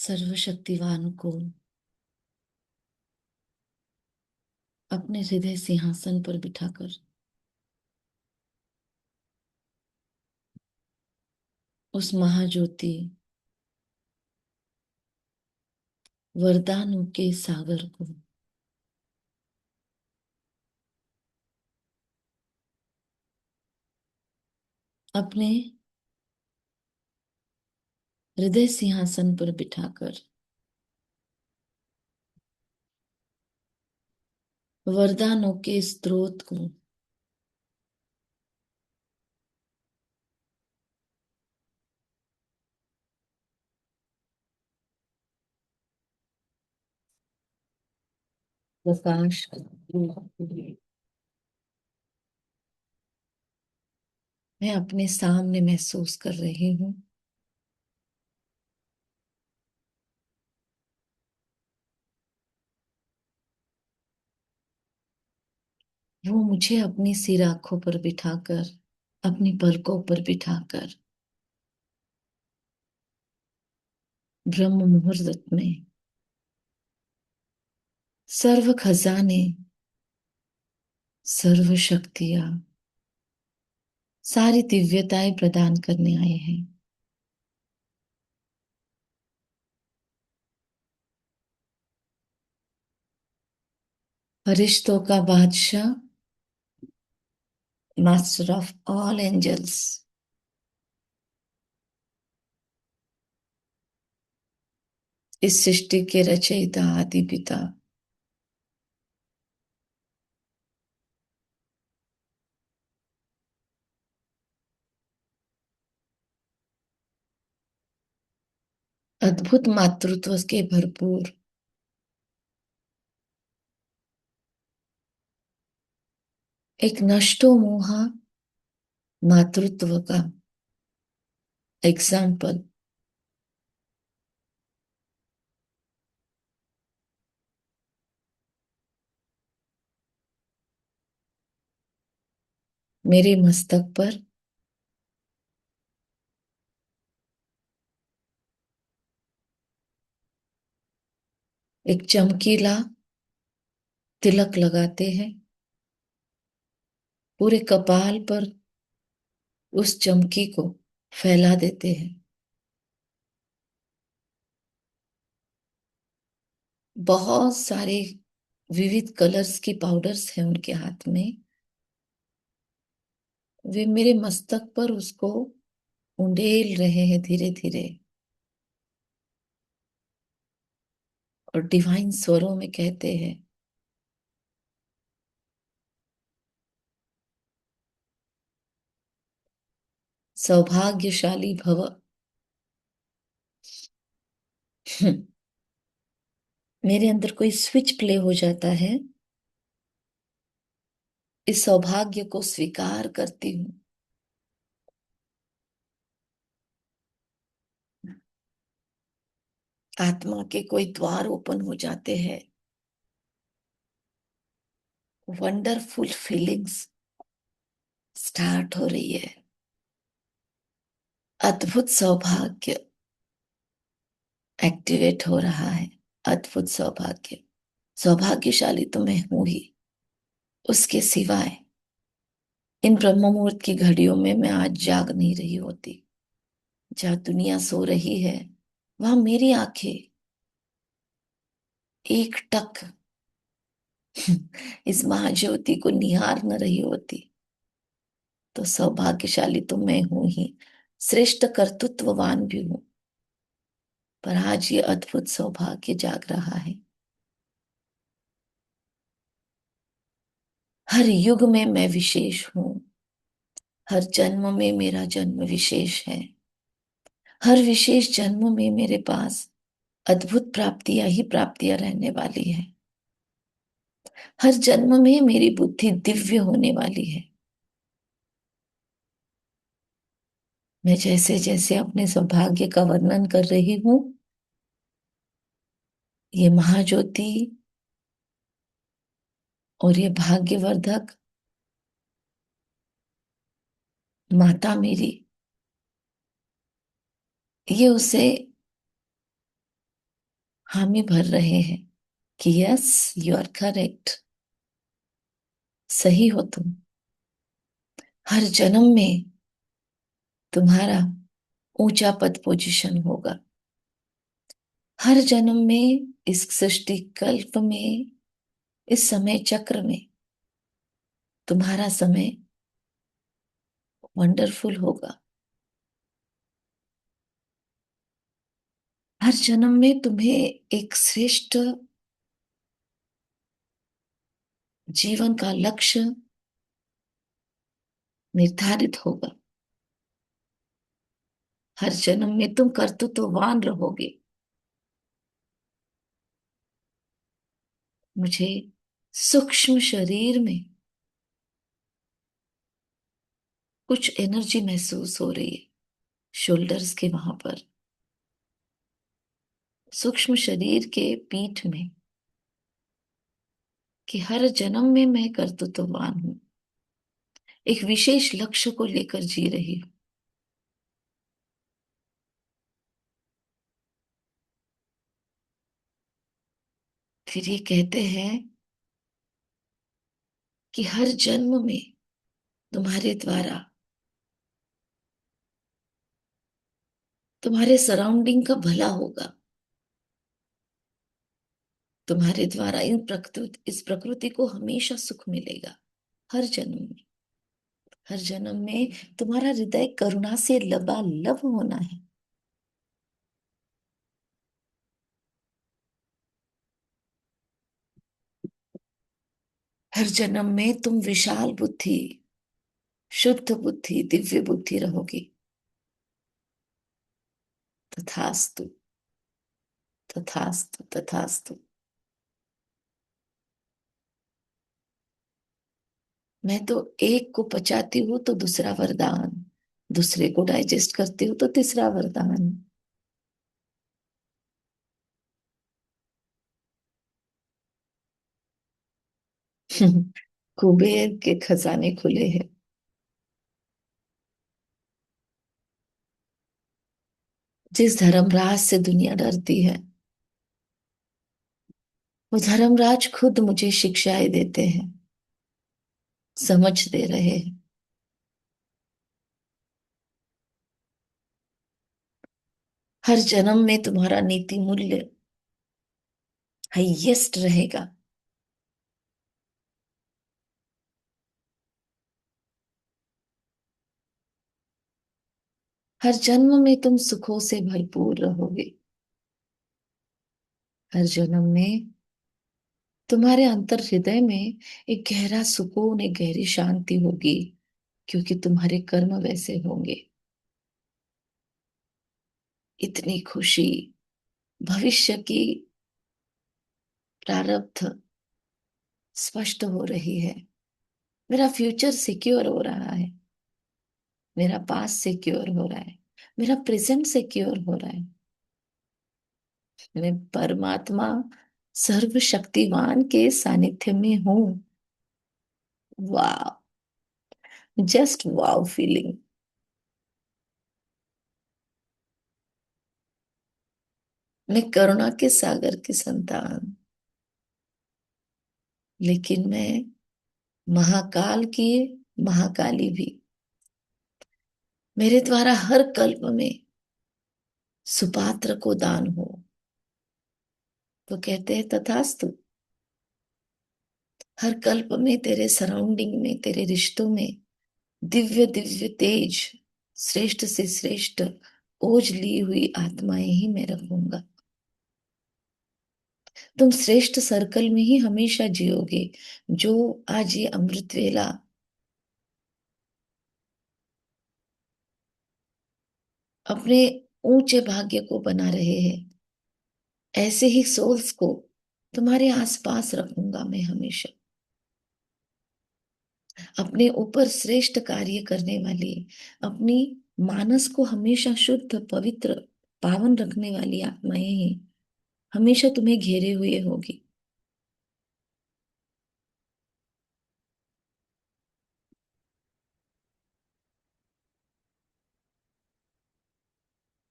सर्वशक्तिवान को अपने हृदय सिंहासन पर बिठाकर उस महाज्योति वरदानों के सागर को अपने हृदय सिंहासन पर बिठाकर वरदानों के स्रोत को प्रकाश मैं अपने सामने महसूस कर रही हूँ। वो मुझे अपनी सिर आंखों पर बिठाकर अपनी पलकों पर बिठाकर ब्रह्म मुहूर्त में सर्व खजाने, सर्व शक्तियां, सारी दिव्यताएं प्रदान करने आए हैं। फरिश्तों का बादशाह, मास्टर ऑफ ऑल एंजल्स, इस सृष्टि के रचयिता आदि पिता, अद्भुत मातृत्व के भरपूर एक नष्टो मोहा मातृत्व का एग्जाम्पल मेरे मस्तक पर एक चमकीला तिलक लगाते हैं। पूरे कपाल पर उस चमकी को फैला देते हैं। बहुत सारे विविध कलर्स की पाउडर्स हैं उनके हाथ में। वे मेरे मस्तक पर उसको उंडेल रहे हैं धीरे धीरे, और डिवाइन स्वरों में कहते हैं, सौभाग्यशाली भव। मेरे अंदर कोई स्विच प्ले हो जाता है। इस सौभाग्य को स्वीकार करती हूँ। आत्मा के कोई द्वार ओपन हो जाते हैं। वंडरफुल फीलिंग्स स्टार्ट हो रही है। अद्भुत सौभाग्य एक्टिवेट हो रहा है। अद्भुत सौभाग्य। सौभाग्यशाली तो मैं हूं ही, उसके सिवाय इन ब्रह्म मुहूर्त की घड़ियों में मैं आज जाग नहीं रही होती। जहाँ दुनिया सो रही है, वहां मेरी आंखें एक टक इस महाज्योति को निहार न रही होती। तो सौभाग्यशाली तो मैं हूं ही, श्रेष्ठ कर्तृत्ववान भी हूं। पर आज ये अद्भुत सौभाग्य जाग रहा है। हर युग में मैं विशेष हूं। हर जन्म में मेरा जन्म विशेष है। हर विशेष जन्म में मेरे पास अद्भुत प्राप्तियां ही प्राप्तियां रहने वाली है। हर जन्म में मेरी बुद्धि दिव्य होने वाली है। मैं जैसे जैसे अपने सौभाग्य का वर्णन कर रही हूं, ये महाज्योति और ये भाग्यवर्धक माता मेरी, ये उसे हामी भर रहे हैं कि यस, यू आर करेक्ट, सही हो तुम। हर जन्म में तुम्हारा ऊंचा पद पोजीशन होगा। हर जन्म में, इस सृष्टि कल्प में, इस समय चक्र में तुम्हारा समय वंडरफुल होगा। हर जन्म में तुम्हें एक श्रेष्ठ जीवन का लक्ष्य निर्धारित होगा। हर जन्म में तुम कर्तृत्ववान रहोगे। मुझे सूक्ष्म शरीर में कुछ एनर्जी महसूस हो रही है, शोल्डर्स के वहां पर, सूक्ष्म शरीर के पीठ में, कि हर जन्म में मैं कर्तृत्ववान हूं, एक विशेष लक्ष्य को लेकर जी रही हूं। फिर ये कहते हैं कि हर जन्म में तुम्हारे द्वारा, तुम्हारे सराउंडिंग का भला होगा। तुम्हारे द्वारा इस प्रकृति को हमेशा सुख मिलेगा। हर जन्म में, हर जन्म में तुम्हारा हृदय करुणा से लबालब होना है। हर जन्म में तुम विशाल बुद्धि, शुद्ध बुद्धि, दिव्य बुद्धि रहोगी। तथास्तु, तथास्तु, तथास्तु। मैं तो एक को पचाती हूँ तो दूसरा वरदान, दूसरे को डाइजेस्ट करती हूँ तो तीसरा वरदान। कुबेर के खजाने खुले हैं। जिस धर्मराज से दुनिया डरती है, वो धर्मराज खुद मुझे शिक्षाएं देते हैं, समझ दे रहे हैं। हर जन्म में तुम्हारा नीति मूल्य हाईएस्ट रहेगा। हर जन्म में तुम सुखों से भरपूर रहोगे। हर जन्म में तुम्हारे अंतर हृदय में एक गहरा सुकून, एक गहरी शांति होगी, क्योंकि तुम्हारे कर्म वैसे होंगे। इतनी खुशी, भविष्य की प्रारब्ध स्पष्ट हो रही है। मेरा फ्यूचर सिक्योर हो रहा है, मेरा पास्ट सिक्योर हो रहा है, मेरा प्रेजेंट सिक्योर हो रहा है। मैं परमात्मा सर्वशक्तिवान के सानिध्य में हूं। वाह, जस्ट वाव फीलिंग। मैं करुणा के सागर की संतान, लेकिन मैं महाकाल की महाकाली भी। मेरे द्वारा हर कल्प में सुपात्र को दान हो। तो कहते हैं तथास्तु। हर कल्प में तेरे सराउंडिंग में, तेरे रिश्तों में दिव्य दिव्य तेज, श्रेष्ठ से श्रेष्ठ ओज ली हुई आत्माएं ही मैं रखूंगा। तुम श्रेष्ठ सर्कल में ही हमेशा जियोगे। जो आज ये अमृत वेला अपने ऊंचे भाग्य को बना रहे हैं, ऐसे ही सोल्स को तुम्हारे आसपास रखूंगा मैं हमेशा। अपने ऊपर श्रेष्ठ कार्य करने वाली, अपनी मानस को हमेशा शुद्ध, पवित्र, पावन रखने वाली आत्माएं ही हमेशा तुम्हें घेरे हुए होगी।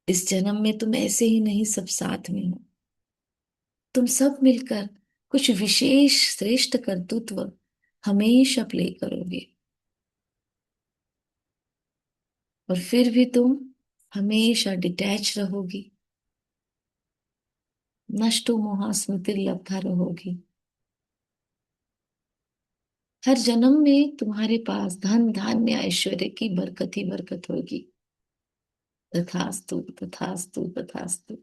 इस जन्म में तुम ऐसे ही नहीं, सब साथ में हो। तुम सब मिलकर कुछ विशेष श्रेष्ठ कर्तृत्व हमेशा प्ले करोगे, और फिर भी तुम हमेशा डिटैच रहोगी, नष्टो मोहा स्मृतिर्लब्धा रहोगी। हर जन्म में तुम्हारे पास धन धान्य ऐश्वर्य की बरकत ही बरकत होगी। तथास्तु तथास्तु तथास्तु।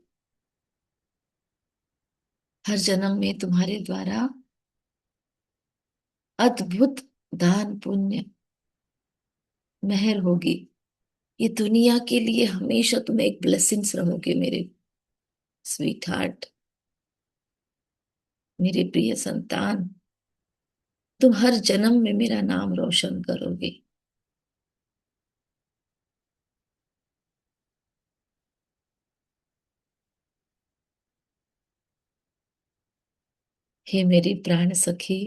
हर जन्म में तुम्हारे द्वारा अद्भुत दान पुण्य मेहर होगी। ये दुनिया के लिए हमेशा तुम एक ब्लेसिंग्स रहोगे मेरे स्वीट हार्ट, मेरे प्रिय संतान। तुम हर जन्म में मेरा नाम रोशन करोगे। हे मेरी प्राण सखी,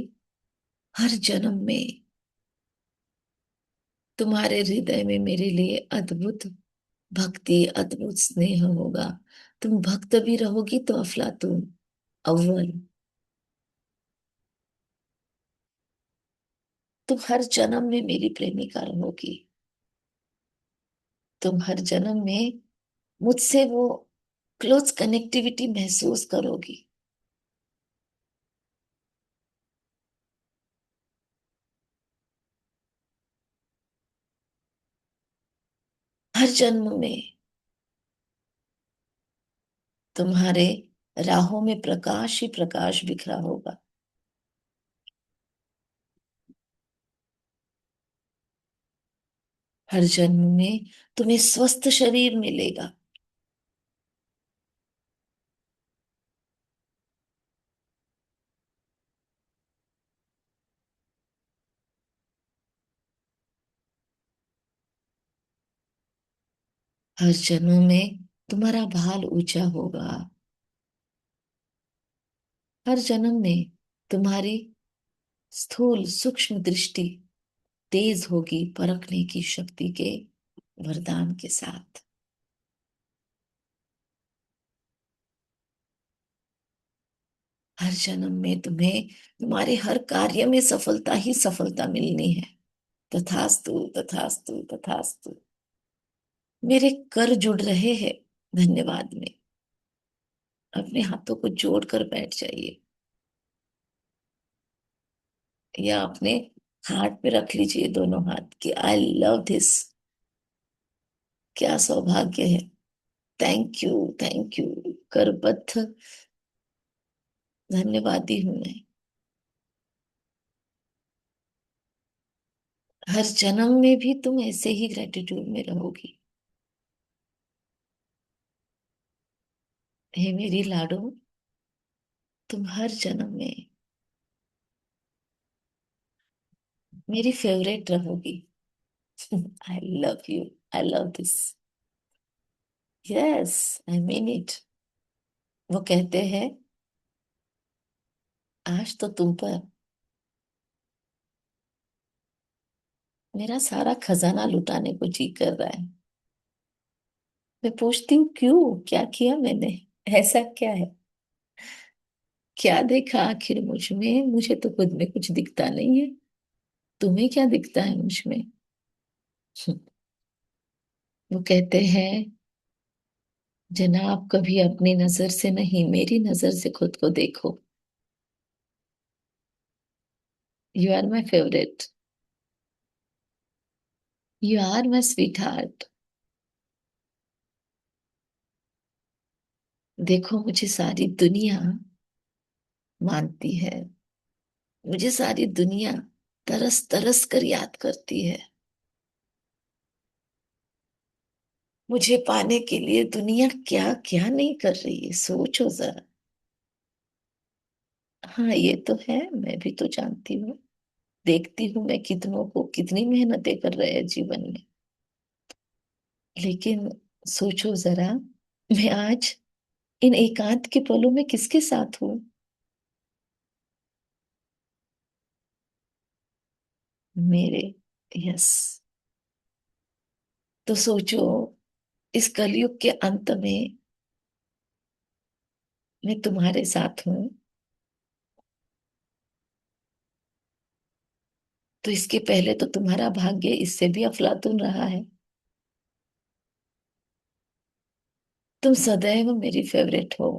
हर जन्म में तुम्हारे हृदय में मेरे लिए अद्भुत भक्ति अद्भुत स्नेह होगा। तुम भक्त भी रहोगी तो अफलातून अव्वल। तुम हर जन्म में मेरी प्रेमिका रहोगी। तुम हर जन्म में मुझसे वो क्लोज कनेक्टिविटी महसूस करोगी। हर जन्म में तुम्हारे राहों में प्रकाश ही प्रकाश बिखरा होगा। हर जन्म में तुम्हें स्वस्थ शरीर मिलेगा। हर जन्म में तुम्हारा भाल ऊंचा होगा। हर जन्म में तुम्हारी स्थूल सूक्ष्म दृष्टि तेज होगी परखने की शक्ति के वरदान के साथ। हर जन्म में तुम्हें तुम्हारे हर कार्य में सफलता ही सफलता मिलनी है। तथास्तु तथास्तु तथास्तु। मेरे कर जुड़ रहे हैं धन्यवाद में। अपने हाथों को जोड़कर बैठ जाइए, या अपने हाथ पे रख लीजिए दोनों हाथ कि आई लव दिस। क्या सौभाग्य है। Thank you thank you. करबद्ध धन्यवादी हूं मैं। हर जन्म में भी तुम ऐसे ही ग्रेटिट्यूड में रहोगी। हे मेरी लाडो, तुम हर जन्म में मेरी फेवरेट रहोगी। I love you. I love this. Yes, I mean it. वो कहते हैं आज तो तुम पर मेरा सारा खजाना लुटाने को जी कर रहा है। मैं पूछती हूँ क्यों, क्या किया मैंने, ऐसा क्या है, क्या देखा आखिर मुझ में। मुझे तो खुद में कुछ दिखता नहीं है। तुम्हें क्या दिखता है मुझ में। वो कहते हैं जनाब कभी अपनी नजर से नहीं मेरी नजर से खुद को देखो। You are my favourite. You are my sweet heart. देखो मुझे सारी दुनिया मानती है। मुझे सारी दुनिया तरस तरस कर याद करती है। मुझे पाने के लिए दुनिया क्या क्या नहीं कर रही है, सोचो जरा। हाँ ये तो है, मैं भी तो जानती हूँ। देखती हूँ मैं कितनों को कितनी मेहनतें कर रहे हैं जीवन में। लेकिन सोचो जरा, मैं आज इन एकांत के पलों में किसके साथ हूँ। मेरे, यस। तो सोचो इस कलयुग के अंत में मैं तुम्हारे साथ हूं, तो इसके पहले तो तुम्हारा भाग्य इससे भी अफलातून रहा है। तुम सदैव मेरी फेवरेट हो,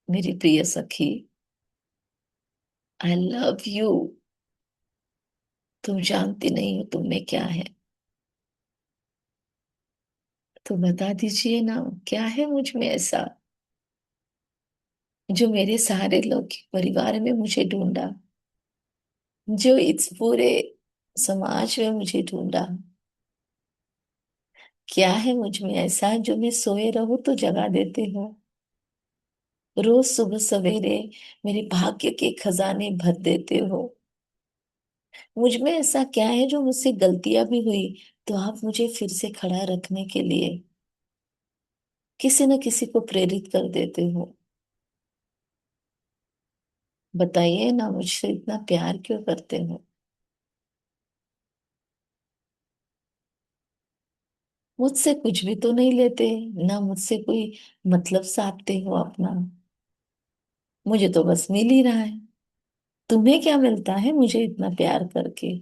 मेरी प्रिय सखी। I love you. तुम जानती नहीं हो तुम में क्या है। तो बता दीजिए ना, क्या है मुझ में ऐसा जो मेरे सारे लोग परिवार में मुझे ढूंढा, जो इस पूरे समाज में मुझे ढूंढा। क्या है मुझ में ऐसा जो मैं सोए रहूं तो जगा देते हो, रोज सुबह सवेरे मेरे भाग्य के खजाने भर देते हो। मुझ में ऐसा क्या है जो मुझसे गलतियां भी हुई तो आप मुझे फिर से खड़ा रखने के लिए किसी न किसी को प्रेरित कर देते हो। बताइए ना, मुझसे इतना प्यार क्यों करते हो। मुझसे कुछ भी तो नहीं लेते, ना मुझसे कोई मतलब साधते हो अपना। मुझे तो बस मिल ही रहा है। तुम्हें क्या मिलता है मुझे इतना प्यार करके,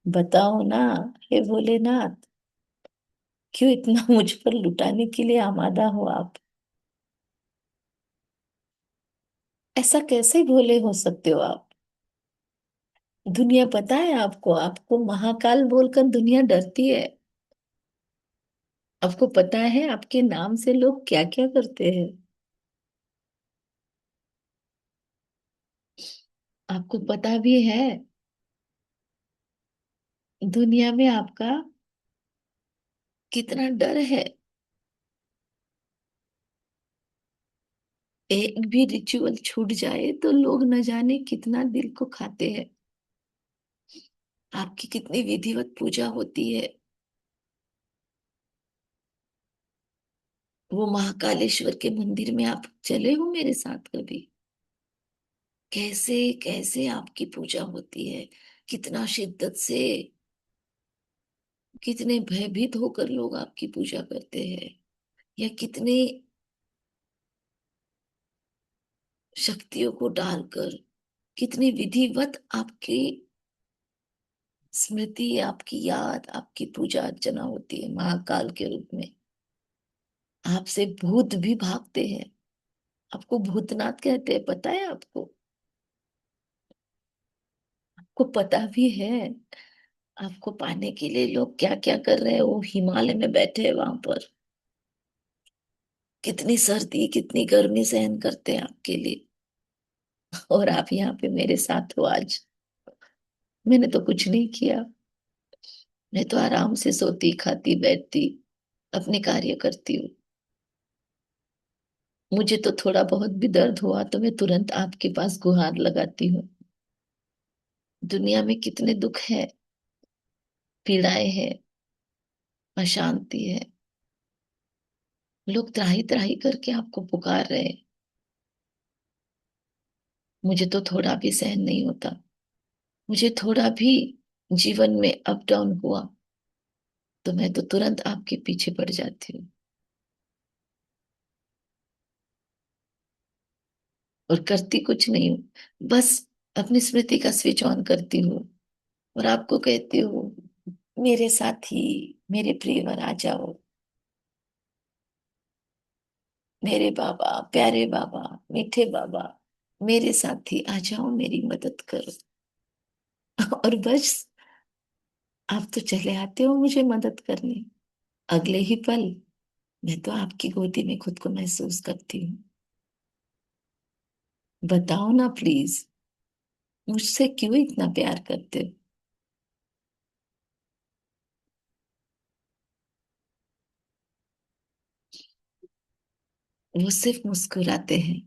बताओ ना। हे भोलेनाथ, क्यों इतना मुझ पर लुटाने के लिए आमादा हो आप। ऐसा कैसे भोले हो सकते हो आप। दुनिया पता है आपको, आपको महाकाल बोलकर दुनिया डरती है। आपको पता है आपके नाम से लोग क्या क्या करते हैं। आपको पता भी है दुनिया में आपका कितना डर है। एक भी रिचुअल छूट जाए तो लोग न जाने कितना दिल को खाते हैं। आपकी कितनी विधिवत पूजा होती है। वो महाकालेश्वर के मंदिर में आप चले हो मेरे साथ कभी। कैसे कैसे आपकी पूजा होती है, कितना शिद्दत से, कितने भयभीत होकर लोग आपकी पूजा करते हैं, या कितने शक्तियों को डालकर, कितनी विधिवत आपकी स्मृति, आपकी याद, आपकी पूजा अर्चना होती है महाकाल के रूप में। आपसे भूत भी भागते हैं। आपको भूतनाथ कहते हैं, पता है आपको। आपको पता भी है आपको पाने के लिए लोग क्या क्या कर रहे हैं। वो हिमालय में बैठे हैं वहां पर, कितनी सर्दी कितनी गर्मी सहन करते हैं आपके लिए। और आप यहाँ पे मेरे साथ हो आज। मैंने तो कुछ नहीं किया। मैं तो आराम से सोती खाती बैठती अपने कार्य करती हूँ। मुझे तो थोड़ा बहुत भी दर्द हुआ तो मैं तुरंत आपके पास गुहार लगाती हूँ। दुनिया में कितने दुख है, पीड़ाएं हैं, अशांति है। लोग त्राही त्राही करके आपको पुकार रहे हैं। मुझे तो थोड़ा भी सहन नहीं होता। मुझे थोड़ा भी जीवन में अप डाउन हुआ तो मैं तो तुरंत आपके पीछे पड़ जाती हूँ और करती कुछ नहीं हूँ। बस अपनी स्मृति का स्विच ऑन करती हूँ और आपको कहती हूँ, मेरे साथी, मेरे प्रियवर आ जाओ। मेरे बाबा, प्यारे बाबा, मीठे बाबा, मेरे साथी आ जाओ, मेरी मदद करो। और बस आप तो चले आते हो मुझे मदद करने। अगले ही पल मैं तो आपकी गोदी में खुद को महसूस करती हूँ। बताओ ना प्लीज, मुझसे क्यों इतना प्यार करते हो। वो सिर्फ मुस्कुराते हैं,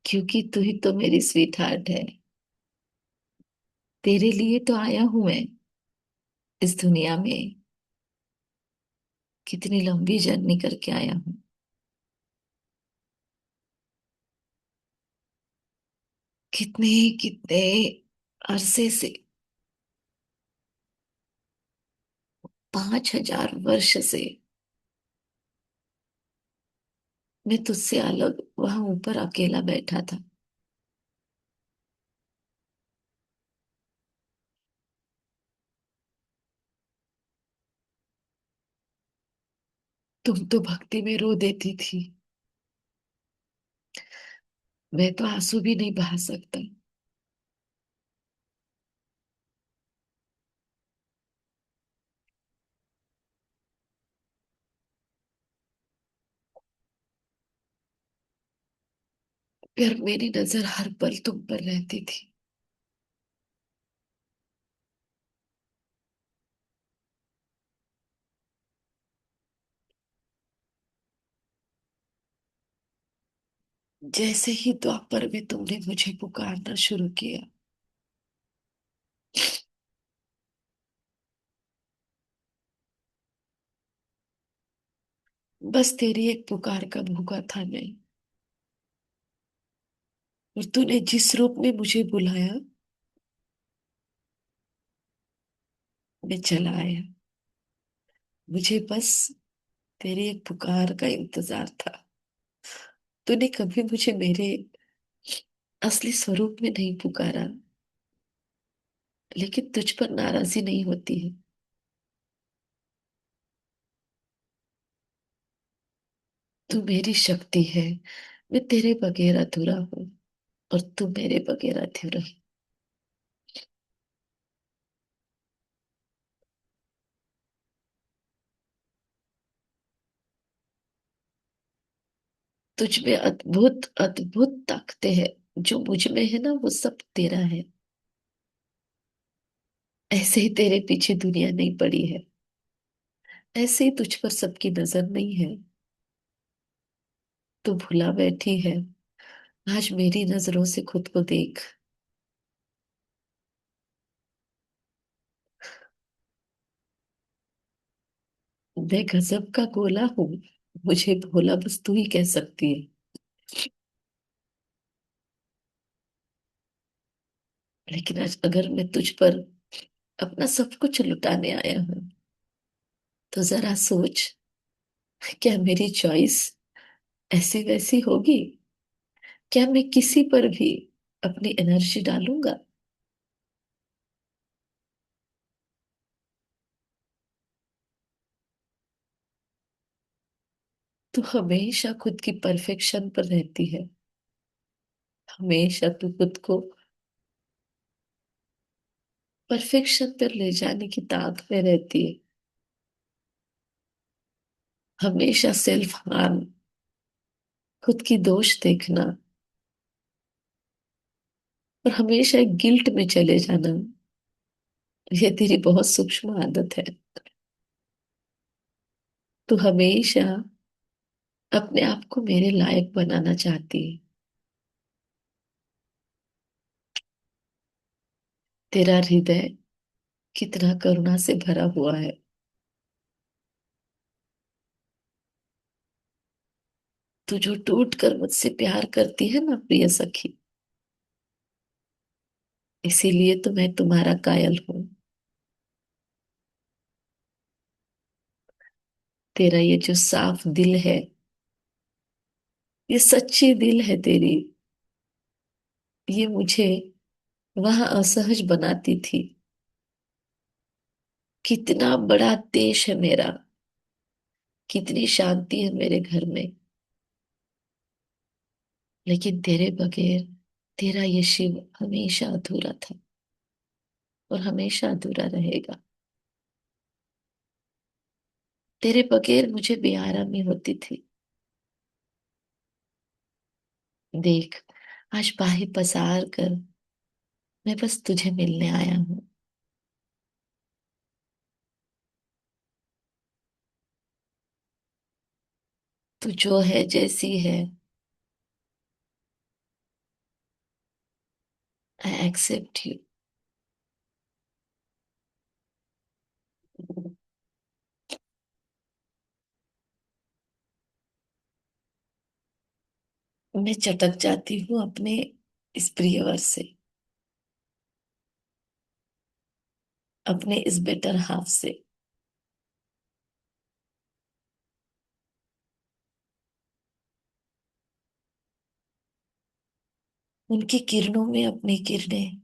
क्योंकि तू ही तो मेरी स्वीट हार्ट है। तेरे लिए तो आया हूं मैं इस दुनिया में। कितनी लंबी जर्नी करके आया हूँ। कितने कितने अरसे से 5,000 वर्ष से मैं तुझसे अलग वहां ऊपर अकेला बैठा था। तुम तो भक्ति में रो देती थी, मैं तो आंसू भी नहीं बहा सकता। फिर मेरी नजर हर पल तुम पर रहती थी। जैसे ही द्वापर में तुमने मुझे पुकारना शुरू किया, बस तेरी एक पुकार का भूखा था मैं। और तूने जिस रूप में मुझे बुलाया, मैं चला आया। मुझे बस तेरी एक पुकार का इंतजार था। तूने कभी मुझे मेरे असली स्वरूप में नहीं पुकारा, लेकिन तुझ पर नाराजी नहीं होती है। तू मेरी शक्ति है, मैं तेरे बगैर अधूरा हूँ, और तू मेरे बगैर अधूरा है। तुझ में अद्भुत अद्भुत ताकतें हैं। जो मुझ में है ना, वो सब तेरा है। ऐसे ही तेरे पीछे दुनिया नहीं पड़ी है, ऐसे ही तुझ पर सबकी नजर नहीं है। तू भुला बैठी है, आज मेरी नजरों से खुद को देख। मैं गजब का गोला हूँ, मुझे भोला बस तू ही कह सकती है। लेकिन आज अगर मैं तुझ पर अपना सब कुछ लुटाने आया हूँ, तो जरा सोच, क्या मेरी चॉइस ऐसी वैसी होगी? क्या मैं किसी पर भी अपनी एनर्जी डालूंगा? तू हमेशा खुद की परफेक्शन पर रहती है। हमेशा तू खुद को परफेक्शन पर ले जाने की ताक में रहती है। हमेशा सेल्फ हार्म, खुद की दोष देखना, और हमेशा एक गिल्ट में चले जाना, ये तेरी बहुत सूक्ष्म आदत है। तू हमेशा अपने आप को मेरे लायक बनाना चाहती है। तेरा हृदय कितना करुणा से भरा हुआ है। तू जो टूट कर मुझसे प्यार करती है ना प्रिय सखी, इसीलिए तो मैं तुम्हारा कायल हूं। तेरा ये जो साफ दिल है, ये सच्ची दिल है तेरी, ये मुझे वहां असहज बनाती थी। कितना बड़ा देश है मेरा, कितनी शांति है मेरे घर में, लेकिन तेरे बगैर तेरा ये शिव हमेशा अधूरा था, और हमेशा अधूरा रहेगा। तेरे बगैर मुझे बेआरामी होती थी। देख, आज बाहें पसार कर मैं बस तुझे मिलने आया हूँ। तू जो है, जैसी है, आई एक्सेप्ट यू। मैं चटक जाती हूँ अपने इस प्रियवर से, अपने इस बेटर हाफ से। उनकी किरणों में अपनी किरणें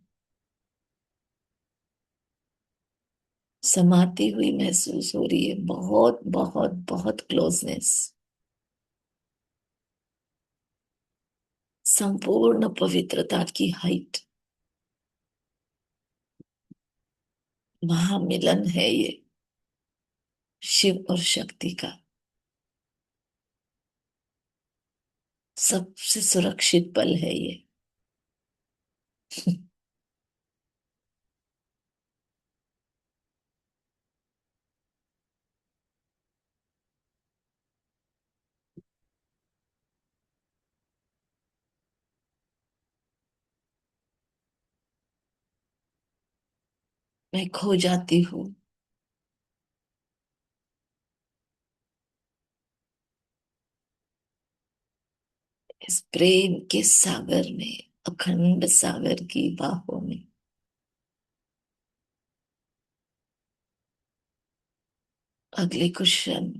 समाती हुई महसूस हो रही है। बहुत बहुत बहुत क्लोजनेस, संपूर्ण पवित्रता की हाइट। महामिलन है ये, शिव और शक्ति का सबसे सुरक्षित पल है ये। मैं खो जाती हूँ इस प्रेम के सागर में, अखंड सागर की बाहों में। अगले कुछ क्षण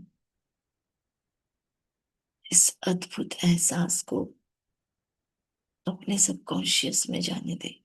इस अद्भुत एहसास को अपने सबकॉन्शियस में जाने दे।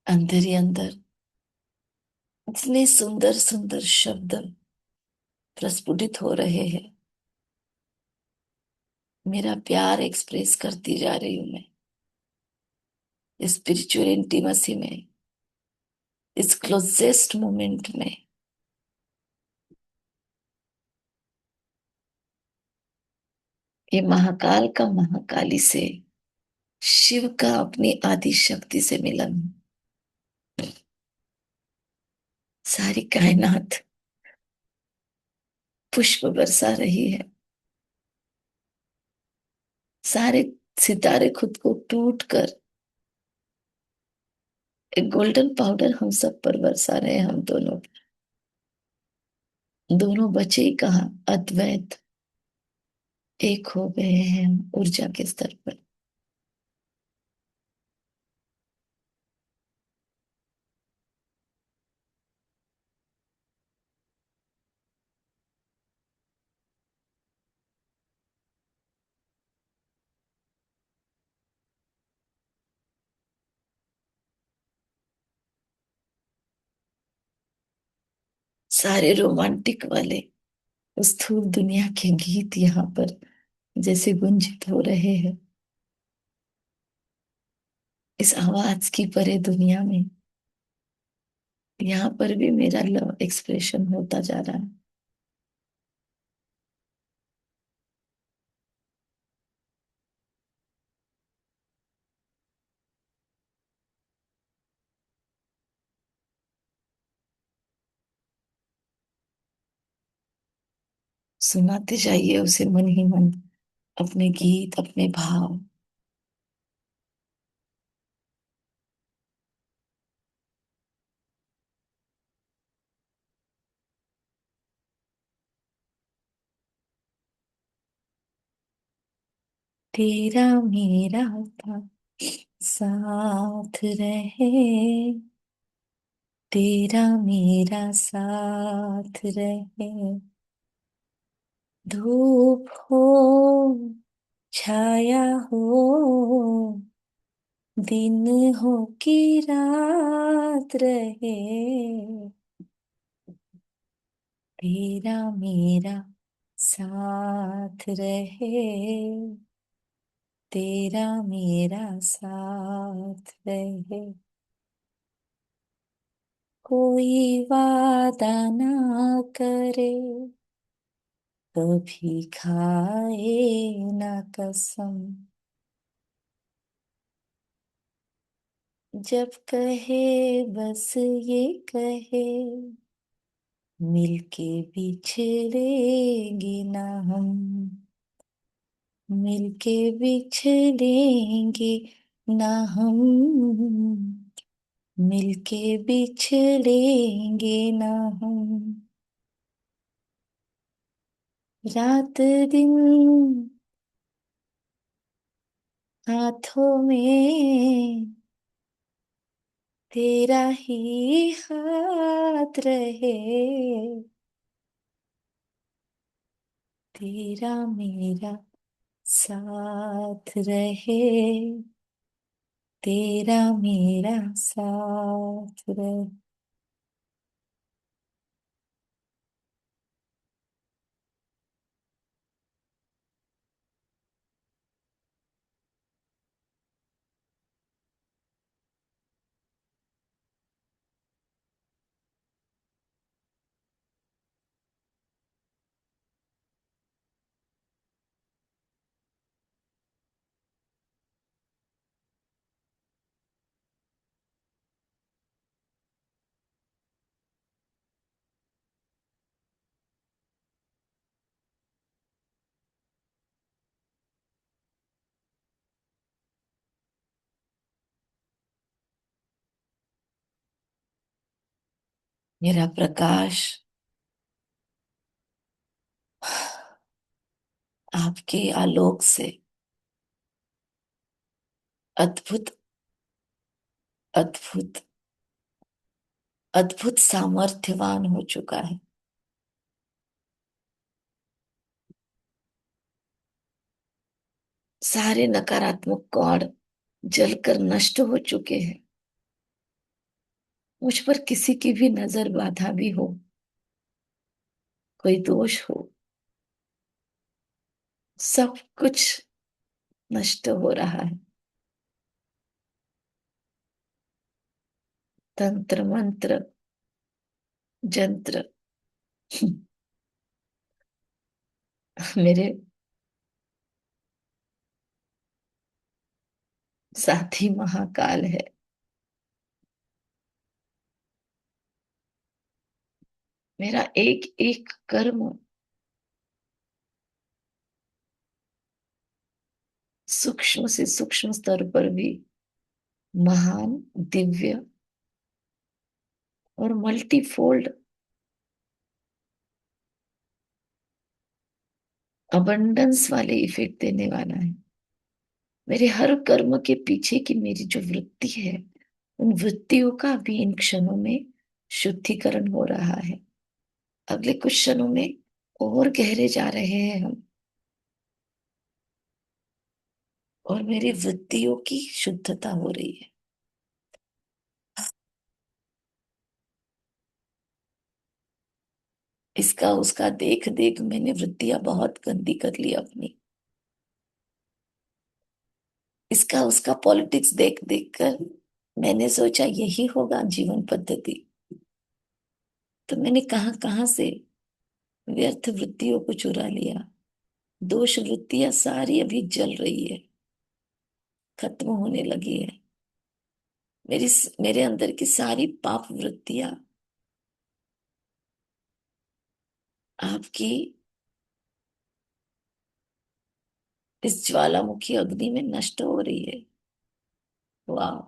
अंदर ही अंदर इतने सुंदर सुंदर शब्द प्रस्फुटित हो रहे हैं। मेरा प्यार एक्सप्रेस करती जा रही हूं मैं स्पिरिचुअल इंटीमेसी में, इस क्लोजेस्ट मोमेंट में। ये महाकाल का महाकाली से, शिव का अपनी आदि शक्ति से मिलन। सारी कायनात पुष्प बरसा रही है। सारे सितारे खुद को टूट कर एक गोल्डन पाउडर हम सब पर बरसा रहे हैं, हम दोनों पर। दोनों बचे ही कहाँ, अद्वैत एक हो गए हैं हम ऊर्जा के स्तर पर। सारे रोमांटिक वाले उस स्थूल दुनिया के गीत यहाँ पर जैसे गुंजित हो रहे हैं, इस आवाज की परे दुनिया में। यहाँ पर भी मेरा लव एक्सप्रेशन होता जा रहा है। सुनाते जाइए उसे मन ही मन, अपने गीत, अपने भाव। तेरा मेरा था साथ रहे, तेरा मेरा साथ रहे। धूप हो, छाया हो, दिन हो कि रात रहे। तेरा मेरा साथ रहे, तेरा मेरा साथ रहे, कोई वादा ना करे, कभी खाए ना कसम, जब कहे बस ये कहे, मिलके बिछड़ेंगे ना हम, मिलके बिछड़ेंगे ना हम, मिलके बिछड़ेंगे ना हम, रात दिन हाथों में तेरा ही हाथ रहे, तेरा मेरा साथ रहे, तेरा मेरा साथ रहे। मेरा प्रकाश आपके आलोक से अद्भुत अद्भुत अद्भुत सामर्थ्यवान हो चुका है। सारे नकारात्मक कण जलकर नष्ट हो चुके हैं। मुझ पर किसी की भी नजर बाधा भी हो, कोई दोष हो, सब कुछ नष्ट हो रहा है। तंत्र मंत्र जंत्र मेरे साथी महाकाल है। मेरा एक एक कर्म सूक्ष्म से सूक्ष्म स्तर पर भी महान, दिव्य और मल्टीफोल्ड अबंडेंस वाले इफेक्ट देने वाला है। मेरे हर कर्म के पीछे की मेरी जो वृत्ति है, उन वृत्तियों का भी इन क्षणों में शुद्धिकरण हो रहा है। अगले कुछ क्षणों में और गहरे जा रहे हैं हम, और मेरी वृत्तियों की शुद्धता हो रही है। इसका उसका देख देख मैंने वृत्तियां बहुत गंदी कर ली अपनी। इसका उसका पॉलिटिक्स देख देख कर मैंने सोचा यही होगा जीवन पद्धति। तो मैंने कहां कहां से व्यर्थ वृत्तियों को चुरा लिया। दोष वृत्तियां सारी अभी जल रही है, खत्म होने लगी है। मेरे अंदर की सारी पाप वृत्तियां आपकी इस ज्वालामुखी अग्नि में नष्ट हो रही है। वाह!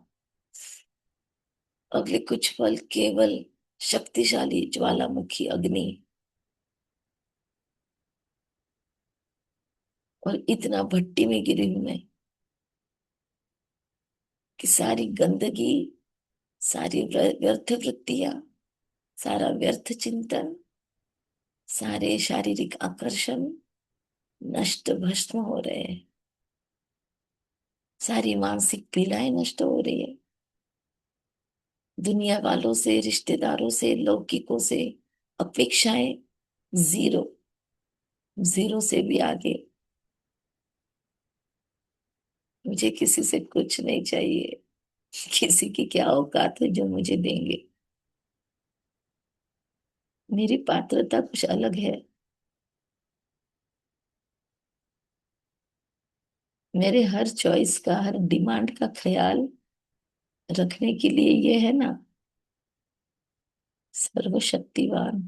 अगले कुछ पल केवल शक्तिशाली ज्वालामुखी अग्नि, और इतना भट्टी में गिरी हूं मैं कि सारी गंदगी, सारी व्यर्थ वृत्तियां, सारा व्यर्थ चिंतन, सारे शारीरिक आकर्षण नष्ट भस्म हो रहे हैं। सारी मानसिक पीड़ाएं नष्ट हो रही है। दुनिया वालों से, रिश्तेदारों से, लौकिकों से अपेक्षाएं जीरो, जीरो से भी आगे। मुझे किसी से कुछ नहीं चाहिए। किसी की क्या औकात है जो मुझे देंगे। मेरी पात्रता कुछ अलग है। मेरे हर चॉइस का, हर डिमांड का ख्याल रखने के लिए ये है ना, सर्वशक्तिवान,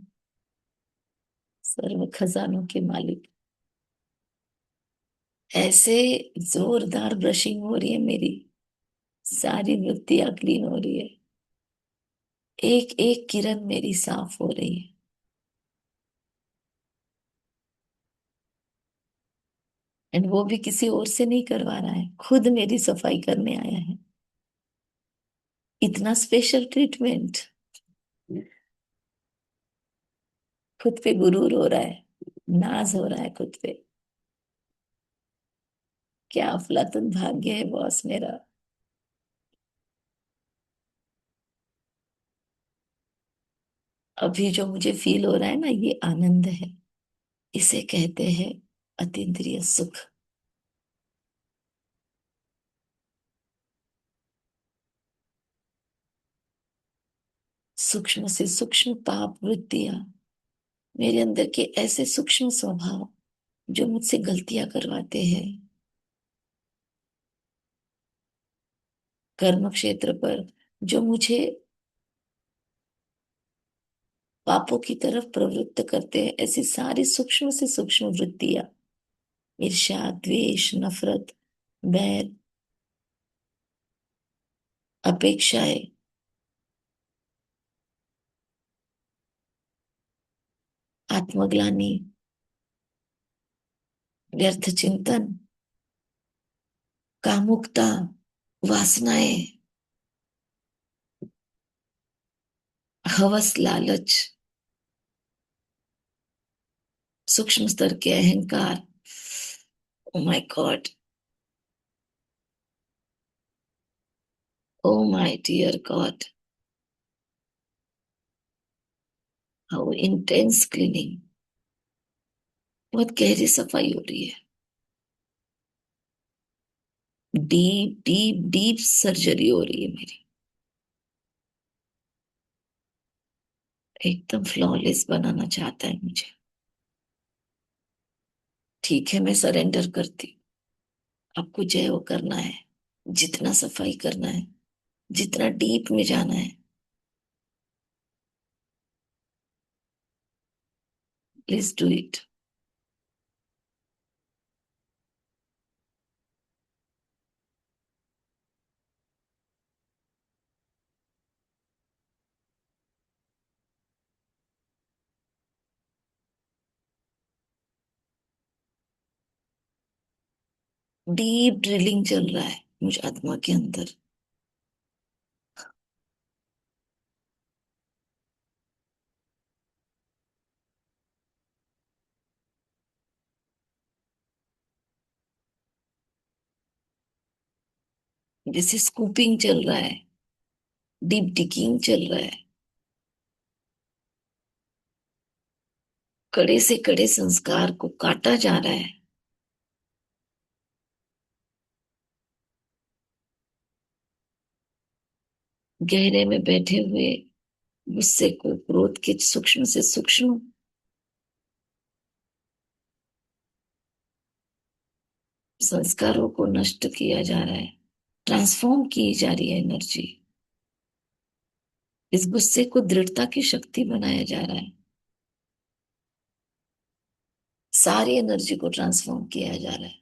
सर्व खजानों के मालिक। ऐसे जोरदार ब्रशिंग हो रही है मेरी, सारी वृत्तियां क्लीन हो रही है, एक एक किरण मेरी साफ हो रही है। एंड वो भी किसी और से नहीं करवा रहा है, खुद मेरी सफाई करने आया है। इतना स्पेशल ट्रीटमेंट। खुद पे गुरूर हो रहा है, नाज हो रहा है खुद पे। क्या अफलातुन भाग्य है बॉस मेरा। अभी जो मुझे फील हो रहा है ना, ये आनंद है। इसे कहते हैं अतीन्द्रिय सुख। सूक्ष्म से सूक्ष्म पाप वृत्तियां, मेरे अंदर के ऐसे सूक्ष्म स्वभाव जो मुझसे गलतियां करवाते हैं, कर्म क्षेत्र पर जो मुझे पापों की तरफ प्रवृत्त करते हैं, ऐसी सारी सूक्ष्म से सूक्ष्म वृत्तियां, ईर्ष्या, द्वेष, नफरत, बैर, अपेक्षाएं, आत्मग्लानि, व्यर्थ चिंतन, कामुकता, वासनाएं, हवस, लालच, सूक्ष्म स्तर के अहंकार। Oh my god, oh my dear god, how intense cleaning. बहुत गहरी सफाई हो रही है। डीप डीप डीप सर्जरी हो रही है मेरी। एकदम फ्लॉलेस बनाना चाहता है मुझे। ठीक है, मैं सरेंडर करती हूँ। आपको जय वो करना है, जितना सफाई करना है, जितना डीप में जाना है, please do it. Deep drilling चल रहा है मुझ आत्मा के अंदर। जैसे स्कूपिंग चल रहा है, डीप डिगिंग चल रहा है। कड़े से कड़े संस्कार को काटा जा रहा है। गहरे में बैठे हुए गुस्से को, क्रोध के सूक्ष्म से सूक्ष्म संस्कारों को नष्ट किया जा रहा है, ट्रांसफॉर्म की जा रही है एनर्जी। इस गुस्से को दृढ़ता की शक्ति बनाया जा रहा है। सारी एनर्जी को ट्रांसफॉर्म किया जा रहा है।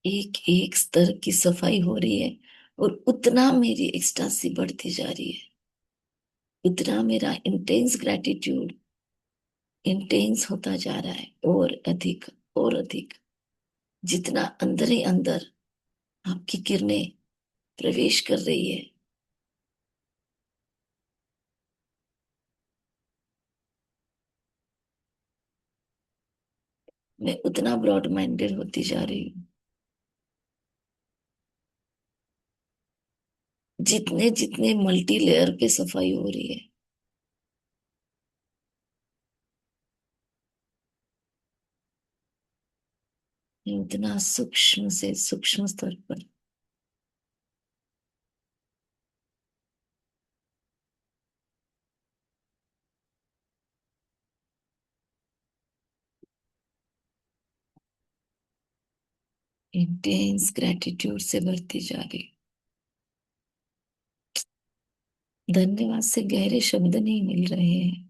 एक एक स्तर की सफाई हो रही है, और उतना मेरी एक्सटासी बढ़ती जा रही है, उतना मेरा इंटेंस ग्रेटिट्यूड, इंटेंस होता जा रहा है, और अधिक और अधिक। जितना अंदर ही अंदर आपकी किरणें प्रवेश कर रही है, मैं उतना ब्रॉड माइंडेड होती जा रही हूँ। जितने जितने मल्टी लेयर पे सफाई हो रही है, मैं उतना सूक्ष्म से सूक्ष्म स्तर पर इंटेंस ग्रेटिट्यूड से भरती जा रही हूँ। धन्यवाद से गहरे शब्द नहीं मिल रहे हैं।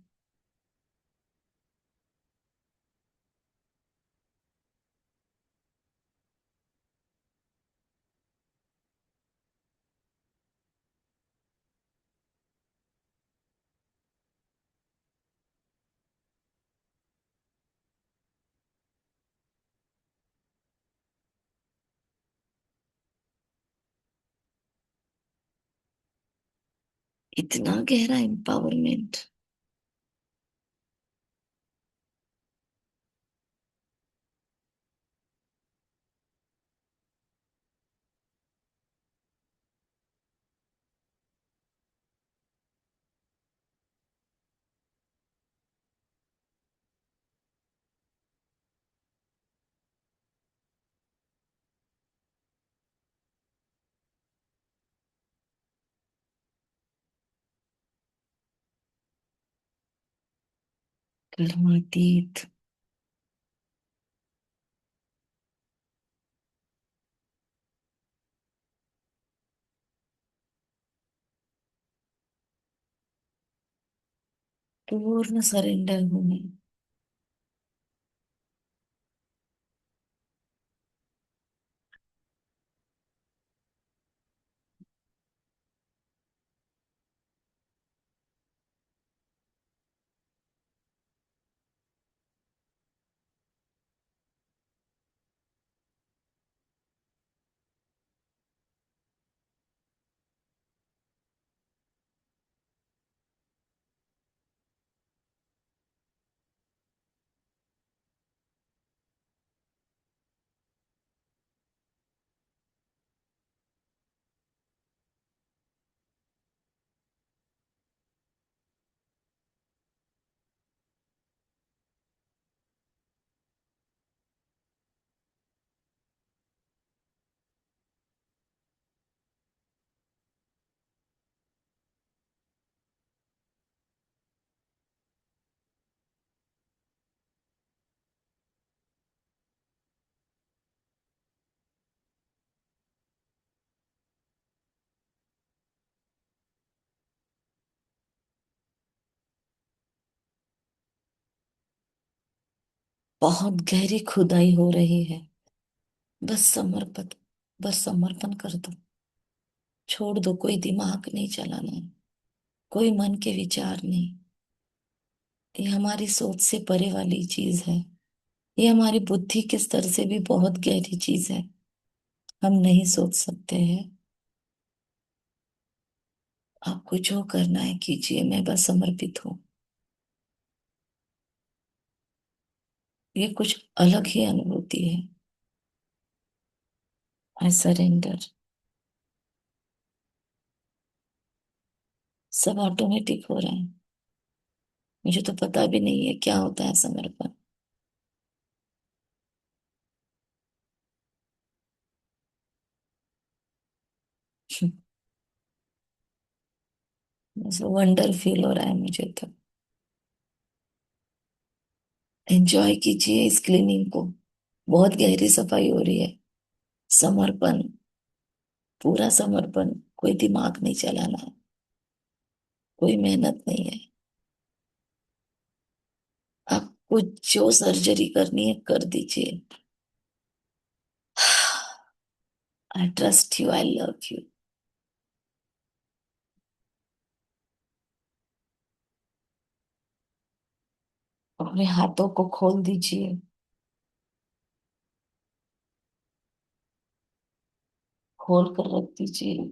इतना गहरा एम्पावरमेंट। कर्मातीत। पूर्ण सरेंडर हूं मैं। बहुत गहरी खुदाई हो रही है। बस समर्पित, बस समर्पण कर दो। छोड़ दो, कोई दिमाग नहीं चलाना, कोई मन के विचार नहीं। ये हमारी सोच से परे वाली चीज है। ये हमारी बुद्धि के स्तर से भी बहुत गहरी चीज है। हम नहीं सोच सकते हैं। आपको जो करना है कीजिए, मैं बस समर्पित हूँ। ये कुछ अलग ही अनुभूति है। I surrender. सब ऑटोमेटिक हो रहा है। मुझे तो पता भी नहीं है क्या होता है समर्पण। वंडर फील हो रहा है मुझे तो। एंजॉय कीजिए इस क्लीनिंग को। बहुत गहरी सफाई हो रही है। समर्पण, पूरा समर्पण। कोई दिमाग नहीं चलाना है, कोई मेहनत नहीं है। आपको जो सर्जरी करनी है कर दीजिए। I trust you, I love you. अपने हाथों को खोल दीजिए। खोल कर रख दीजिए।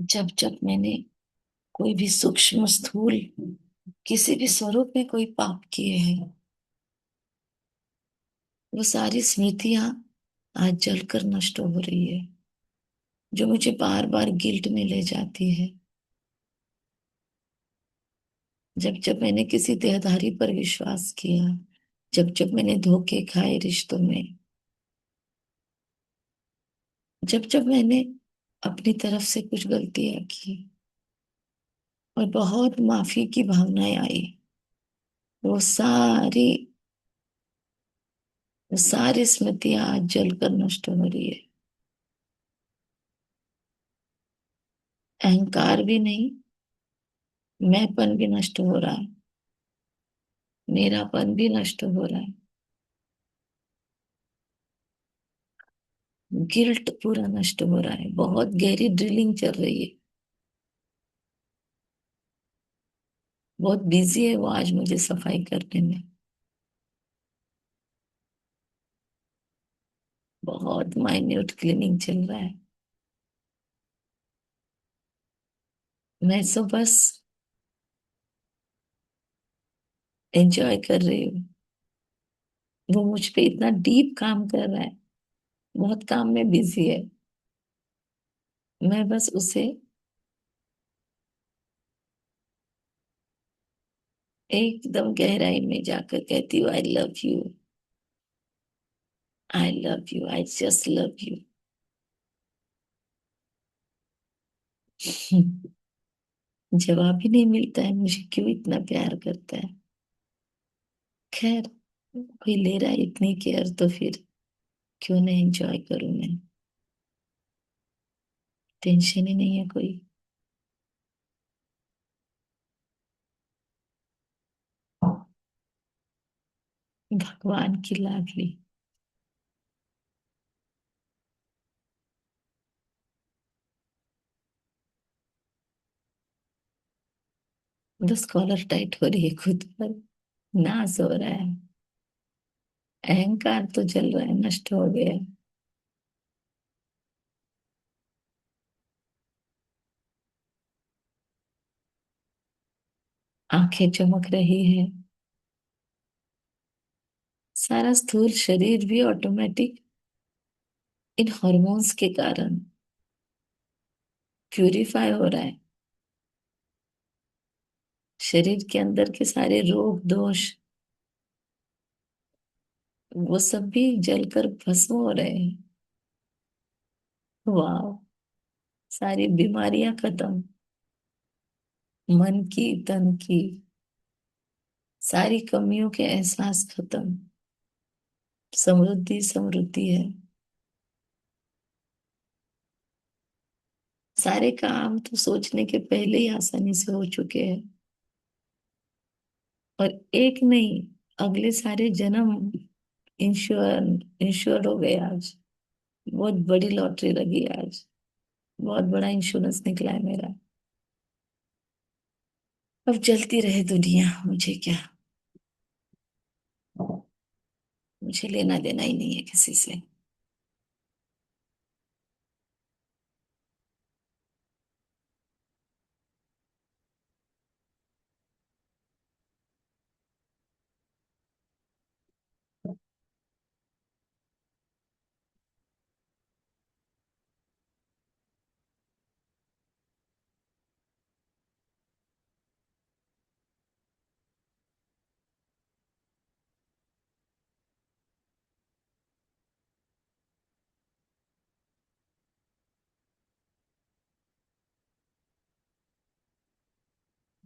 जब जब मैंने कोई भी सूक्ष्म स्थूल किसी भी स्वरूप में कोई पाप किए हैं, वो सारी स्मृतियां आज जलकर नष्ट हो रही है, जो मुझे बार बार गिल्ट में ले जाती है। जब जब मैंने किसी देहधारी पर विश्वास किया, जब जब मैंने धोखे खाए रिश्तों में, जब जब मैंने अपनी तरफ से कुछ गलतियां की और बहुत माफी की भावनाएं आई, वो सारी वो सारी स्मृतियां आज जलकर नष्ट हो रही है। अहंकार भी नहीं, मैंपन भी नष्ट हो रहा है, मेरापन भी नष्ट हो रहा है, गिल्ट पूरा नष्ट हो रहा है। बहुत गहरी ड्रिलिंग चल रही है। बहुत बिजी है वो आज मुझे सफाई करने में। बहुत माइन्यूट क्लीनिंग चल रहा है। मैं तो बस एंजॉय कर रही हूँ। वो मुझ पे इतना डीप काम कर रहा है, बहुत काम में बिजी है। मैं बस उसे एकदम गहराई में जाकर कहती हूँ, I love you, I love you, I just love you. जवाब ही नहीं मिलता है मुझे क्यों इतना प्यार करता है। खैर, कोई ले रहा है इतनी केयर तो फिर क्यों नहीं एंजॉय करूं मैं। टेंशन ही नहीं है कोई। भगवान की लाडली। बस कॉलर टाइट हो रही है खुद पर, नाज हो रहा है। अहंकार तो जल रहा है, नष्ट हो गया है। आंखें चमक रही है। सारा स्थूल शरीर भी ऑटोमेटिक इन हॉर्मोन्स के कारण प्यूरिफाई हो रहा है। शरीर के अंदर के सारे रोग दोष, वो सब भी जलकर भस्म हो रहे हैं। वाह, सारी बीमारियां खत्म, मन की तन की सारी कमियों के एहसास खत्म। समृद्धि समृद्धि है। सारे काम तो सोचने के पहले ही आसानी से हो चुके हैं। और एक नहीं, अगले सारे जन्म इंश्योर हो गए आज। बहुत बड़ी लॉटरी लगी आज। बहुत बड़ा इंश्योरेंस निकला है मेरा। अब चलती रहे दुनिया, मुझे क्या। मुझे लेना देना ही नहीं है किसी से।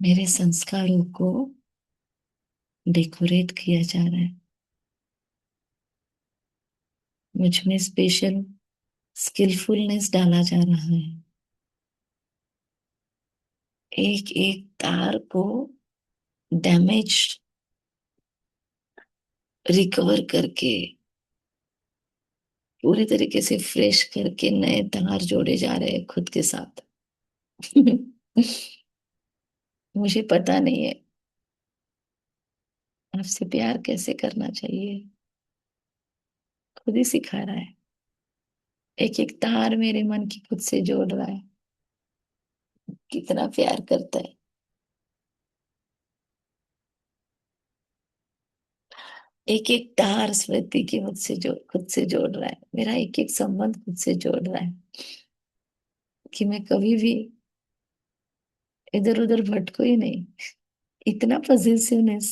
मेरे संस्कारों को डेकोरेट किया जा रहा है। मुझ में स्पेशल स्किलफुलनेस डाला जा रहा है। एक एक तार को डैमेज रिकवर करके पूरी तरीके से फ्रेश करके नए तार जोड़े जा रहे हैं खुद के साथ। मुझे पता नहीं है आपसे प्यार कैसे करना चाहिए, खुद ही सिखा रहा है। एक एक तार मेरे मन की खुद से जोड़ रहा है। कितना प्यार करता है। एक एक तार स्मृति की मुझसे जो खुद से जोड़ रहा है, मेरा एक एक संबंध खुद से जोड़ रहा है कि मैं कभी भी इधर उधर भटको ही नहीं। इतना पॉजिटिवनेस।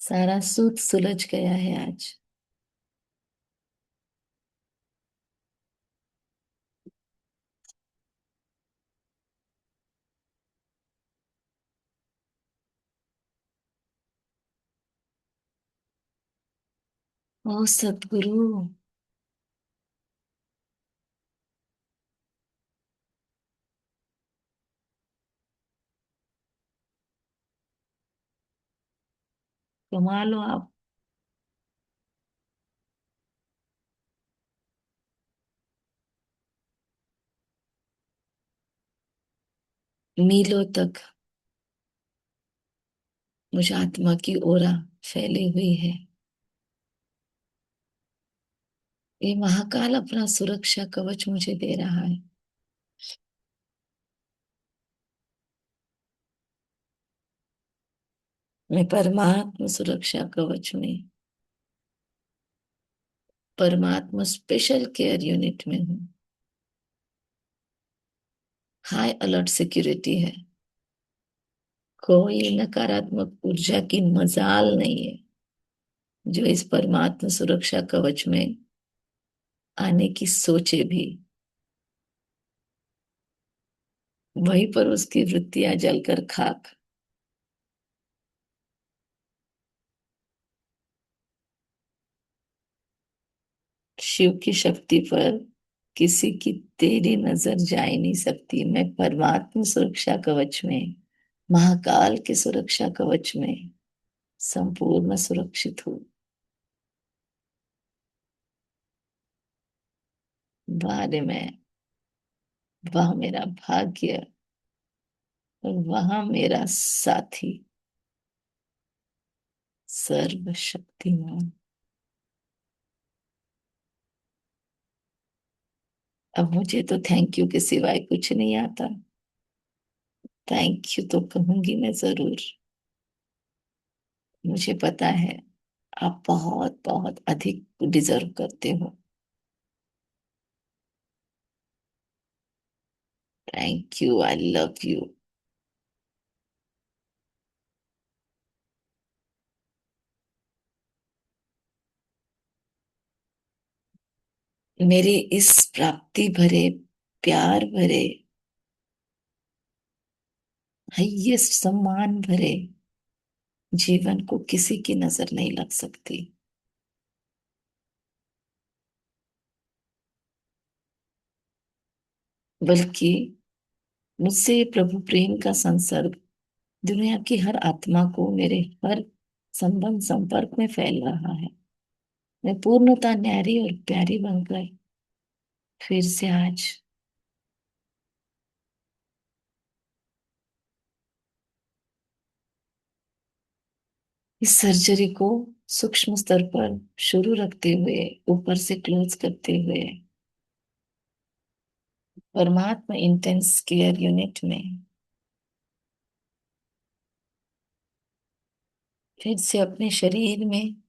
सारा सूत सुलझ गया है आज। ओ सतगुरु। कमाल हो आप। मीलों तक मुझ आत्मा की ओरा फैली हुई है। ये महाकाल अपना सुरक्षा कवच मुझे दे रहा है। मैं परमात्मा सुरक्षा कवच में, परमात्मा स्पेशल केयर यूनिट में हूँ। हाई अलर्ट सिक्योरिटी है। कोई नकारात्मक ऊर्जा की मजाल नहीं है जो इस परमात्मा सुरक्षा कवच में आने की सोचे भी। वहीं पर उसकी वृत्तियां जलकर खाक। शिव की शक्ति पर किसी की तेरी नजर जा ही नहीं सकती। मैं परमात्मा सुरक्षा कवच में, महाकाल के सुरक्षा कवच में संपूर्ण सुरक्षित हूँ। बारे में, वह मेरा भाग्य और वह मेरा साथी सर्वशक्तिमान। अब मुझे तो थैंक यू के सिवाय कुछ नहीं आता। थैंक यू तो कहूंगी मैं जरूर। मुझे पता है आप बहुत बहुत अधिक डिजर्व करते हो। Thank you, I love you. मेरे इस प्राप्ति भरे, प्यार भरे, हाईएस्ट सम्मान भरे जीवन को किसी की नजर नहीं लग सकती। बल्कि मुझसे ये प्रभु प्रेम का संसर्ग दुनिया की हर आत्मा को मेरे हर संबंध संपर्क में फैल रहा है। मैं पूर्णता न्यारी और प्यारी बनकर फिर से आज इस सर्जरी को सूक्ष्म स्तर पर शुरू रखते हुए, ऊपर से क्लोज करते हुए, परमात्मा इंटेंस केयर यूनिट में फिर से अपने शरीर में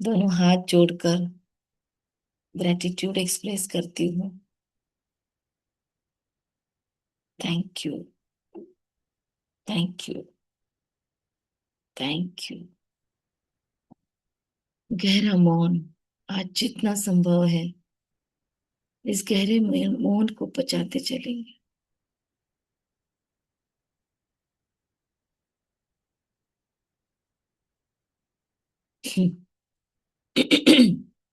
दोनों हाथ जोड़कर ग्रेटिट्यूड एक्सप्रेस करती हूँ। Thank you, thank you, thank you. गहरा मौन आज जितना संभव है इस गहरे मौन को पचाते चलेंगे।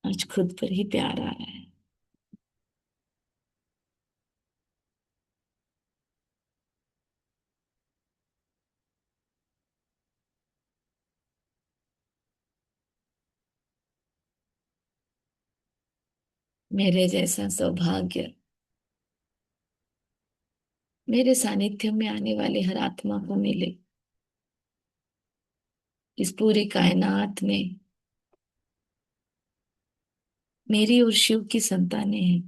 आज खुद पर ही प्यार आ रहा है। मेरे जैसा सौभाग्य मेरे सानिध्य में आने वाले हर आत्मा को मिले। इस पूरी कायनात में मेरी और शिव की संतानें हैं।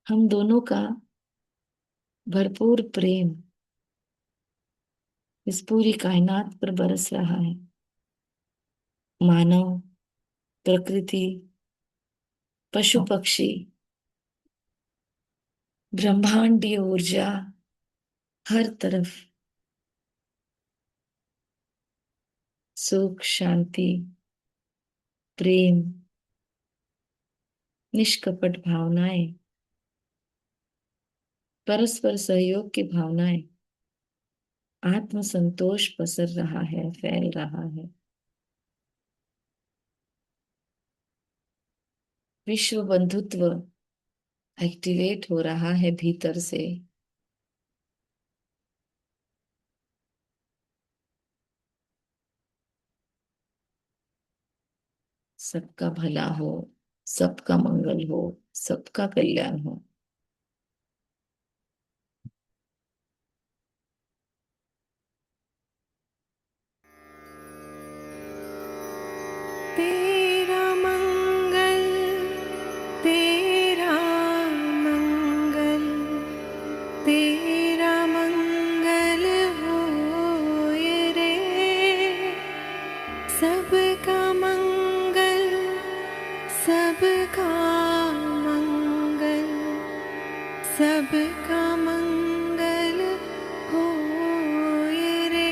हम दोनों का भरपूर प्रेम इस पूरी कायनात पर बरस रहा है। मानव, प्रकृति, पशु पक्षी, ब्रह्मांडीय ऊर्जा, हर तरफ सुख, शांति, प्रेम, निष्कपट भावनाएं, परस्पर सहयोग की भावनाएं, आत्म संतोष पसर रहा है, फैल रहा है। विश्व बंधुत्व एक्टिवेट हो रहा है भीतर से। सबका भला हो, सबका मंगल हो, सबका कल्याण हो। तेरा मंगल, तेरा मंगल, तेरा मंगल होए रे। सबका मंगल, सबका मंगल, सबका मंगल होए रे।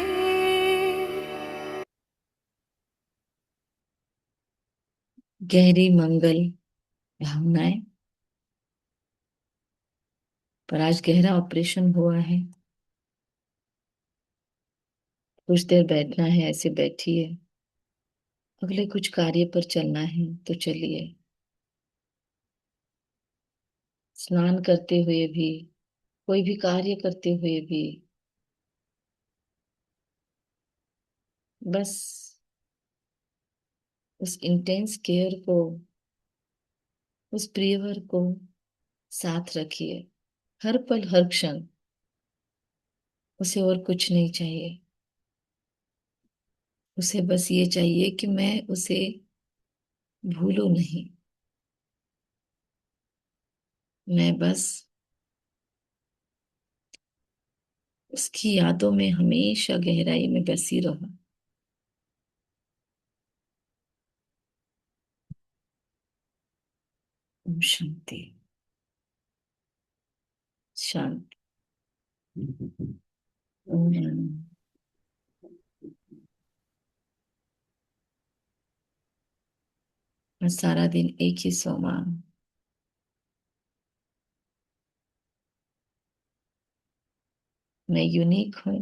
गहरी मंगल भावनाएं। पर आज गहरा ऑपरेशन हुआ है। कुछ देर बैठना है, ऐसे बैठिए। अगले कुछ कार्य पर चलना है तो चलिए। स्नान करते हुए भी, कोई भी कार्य करते हुए भी बस उस इंटेंस केयर को, उस प्रियवर को साथ रखिए। हर पल, हर क्षण उसे और कुछ नहीं चाहिए। उसे बस ये चाहिए कि मैं उसे भूलूं नहीं। मैं बस उसकी यादों में हमेशा गहराई में बसी रहूं। ओम शांति। शांति। ओम। मैं सारा दिन एक ही सोमा। मैं यूनिक हूँ।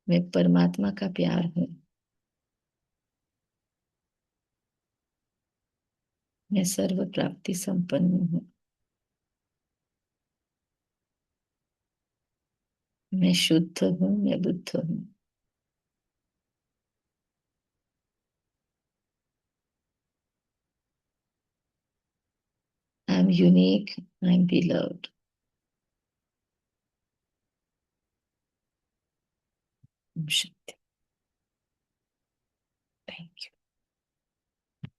मैं परमात्मा का प्यार हूँ। मैं सर्व प्राप्ति संपन्न हूँ। मैं शुद्ध हूँ, मैं बुद्ध हूँ। I am unique, I am beloved. Thank you.